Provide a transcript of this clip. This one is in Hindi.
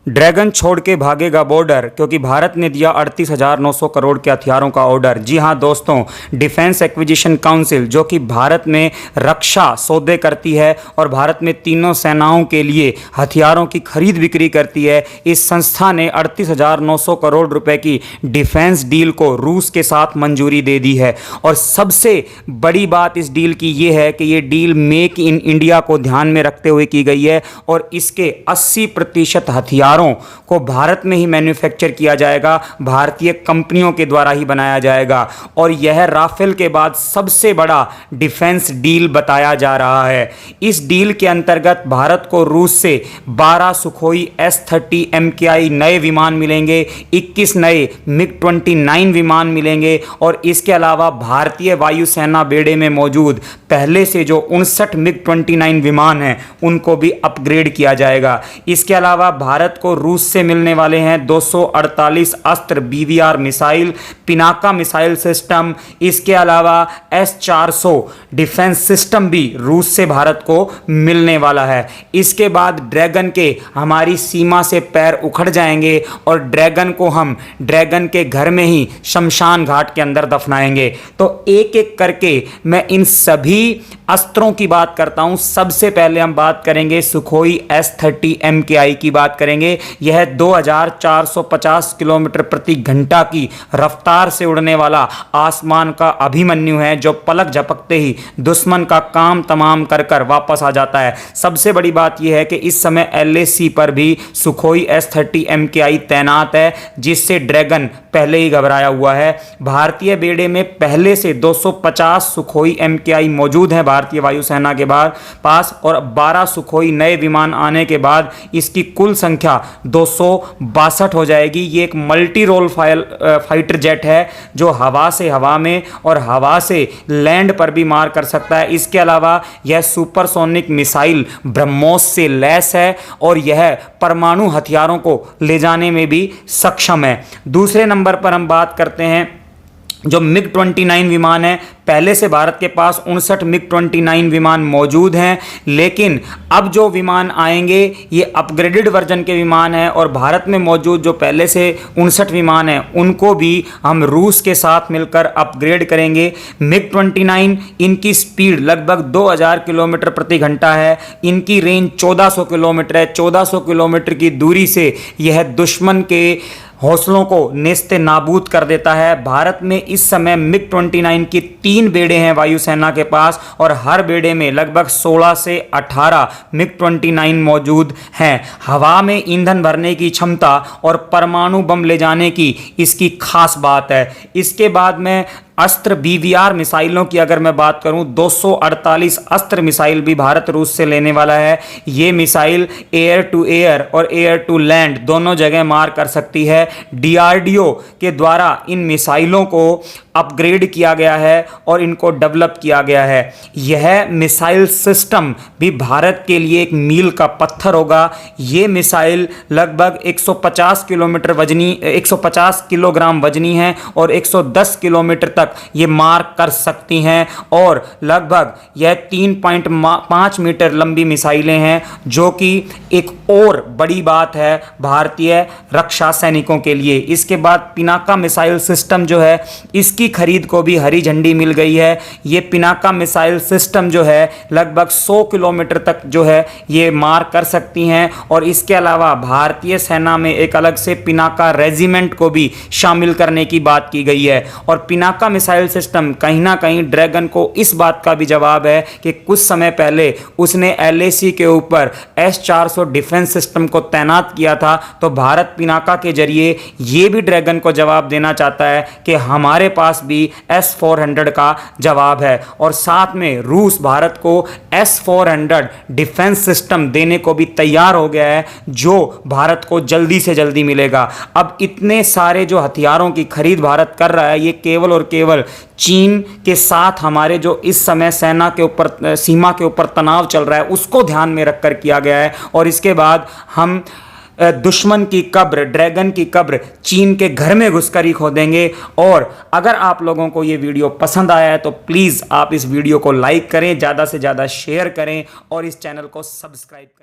ड्रैगन छोड़ के भागेगा बॉर्डर, क्योंकि भारत ने दिया 38,900 करोड़ के हथियारों का ऑर्डर। जी हां दोस्तों, डिफेंस एक्विजिशन काउंसिल जो कि भारत में रक्षा सौदे करती है और भारत में तीनों सेनाओं के लिए हथियारों की खरीद बिक्री करती है, इस संस्था ने 38,900 करोड़ रुपए की डिफेंस डील को रूस के साथ मंजूरी दे दी है। और सबसे बड़ी बात इस डील की ये है कि ये डील मेक इन इंडिया को ध्यान में रखते हुए की गई है और इसके 80% हथियारों को भारत में ही मैन्युफैक्चर किया जाएगा, भारतीय कंपनियों के द्वारा ही बनाया जाएगा। और यह राफेल के बाद सबसे बड़ा डिफेंस डील बताया जा रहा है। इस डील के अंतर्गत भारत को रूस से 12 सुखोई S-30 MKI नए विमान मिलेंगे, 21 नए MiG-29 विमान मिलेंगे और इसके अलावा भारतीय वायुसेना बेड़े में मौजूद पहले से जो 59 MiG-29 विमान हैं उनको भी अपग्रेड किया जाएगा। इसके अलावा भारत को रूस से मिलने वाले हैं 248 अस्त्र BVR missile, Pinaka missile system, इसके अलावा S-400 डिफेंस सिस्टम भी रूस से भारत को मिलने वाला है। इसके बाद ड्रैगन के हमारी सीमा से पैर उखड़ जाएंगे और ड्रैगन को हम ड्रैगन के घर में ही शमशान घाट के अंदर दफनाएंगे। तो एक एक करके मैं इन सभी अस्त्रों की बात करता हूं। सबसे पहले हम बात करेंगे सुखोई S-30 MKI की बात करेंगे। यह 2450 किलोमीटर प्रति घंटा की रफ्तार से उड़ने वाला आसमान का अभिमन्यु है, जो पलक झपकते ही दुश्मन का काम तमाम कर कर वापस आ जाता है। सबसे बड़ी बात यह है कि इस समय LAC पर भी सुखोई S-30 MKI तैनात है, जिससे ड्रैगन पहले ही घबराया हुआ है। भारतीय बेड़े में पहले से 250 सुखोई MKI मौजूद हैं भारतीय वायुसेना के पास और 12 सुखोई नए विमान आने के बाद इसकी कुल संख्या 262 हो जाएगी। ये एक मल्टी रोल फाइटर जेट है जो हवा से हवा में और हवा से लैंड पर भी मार कर सकता है। इसके अलावा यह सुपरसोनिक मिसाइल ब्रह्मोस से लैस है और यह परमाणु हथियारों को ले जाने में भी सक्षम है। दूसरे नंबर पर हम बात करते हैं जो MiG-29 विमान है। पहले से भारत के पास 59 MiG-29 विमान मौजूद हैं, लेकिन अब जो विमान आएंगे ये अपग्रेडेड वर्जन के विमान हैं और भारत में मौजूद जो पहले से 59 विमान हैं उनको भी हम रूस के साथ मिलकर अपग्रेड करेंगे। MiG-29 इनकी स्पीड लगभग 2000 किलोमीटर प्रति घंटा है, इनकी रेंज 1400 किलोमीटर है। 1400 किलोमीटर की दूरी से यह दुश्मन के हौसलों को नेस्ते नाबूद कर देता है। भारत में इस समय MiG-29 की 3 बेड़े हैं वायुसेना के पास और हर बेड़े में लगभग 16 से 18 MiG-29 मौजूद हैं। हवा में ईंधन भरने की क्षमता और परमाणु बम ले जाने की इसकी खास बात है। इसके बाद में अस्त्र BVR मिसाइलों की अगर मैं बात करूं, 248 अस्त्र मिसाइल भी भारत रूस से लेने वाला है। ये मिसाइल एयर टू एयर और एयर टू लैंड दोनों जगह मार कर सकती है। DRDO के द्वारा इन मिसाइलों को अपग्रेड किया गया है और इनको डेवलप किया गया है। यह मिसाइल सिस्टम भी भारत के लिए एक मील का पत्थर होगा। ये मिसाइल लगभग 150 किलोग्राम वजनी है और 110 किलोमीटर तक ये मार कर सकती हैं और लगभग यह 3.5 मीटर लंबी मिसाइलें हैं, जो कि एक और बड़ी बात है भारतीय रक्षा सैनिकों के लिए। इसके बाद पिनाका मिसाइल सिस्टम जो है, इसकी खरीद को भी हरी झंडी मिल गई है। ये पिनाका मिसाइल सिस्टम जो है लगभग 100 किलोमीटर तक जो है ये मार कर सकती हैं और इसके अलावा भारतीय सेना में एक अलग से पिनाका रेजिमेंट को भी शामिल करने की बात की गई है। और पिनाका मिसाइल सिस्टम कहीं ना कहीं ड्रैगन को इस बात का भी जवाब है कि कुछ समय पहले उसने LAC के ऊपर S-400 डिफेंस सिस्टम को तैनात किया था, तो भारत पिनाका के जरिए ये भी ड्रैगन को जवाब देना चाहता है कि हमारे पास भी S-400 का जवाब है। और साथ में रूस भारत को S-400 डिफेंस सिस्टम देने को भी तैयार हो गया है, जो भारत को जल्दी से जल्दी मिलेगा। अब इतने सारे जो हथियारों की खरीद भारत कर रहा है, ये केवल और केवल चीन के साथ हमारे जो इस समय सेना के ऊपर सीमा के ऊपर तनाव चल रहा है उसको ध्यान में रखकर किया गया है। और इसके बाद हम दुश्मन की कब्र, ड्रैगन की कब्र चीन के घर में घुसकर ही खोदेंगे। और अगर आप लोगों को ये वीडियो पसंद आया है तो प्लीज़ आप इस वीडियो को लाइक करें, ज़्यादा से ज़्यादा शेयर करें और इस चैनल को सब्सक्राइब करें।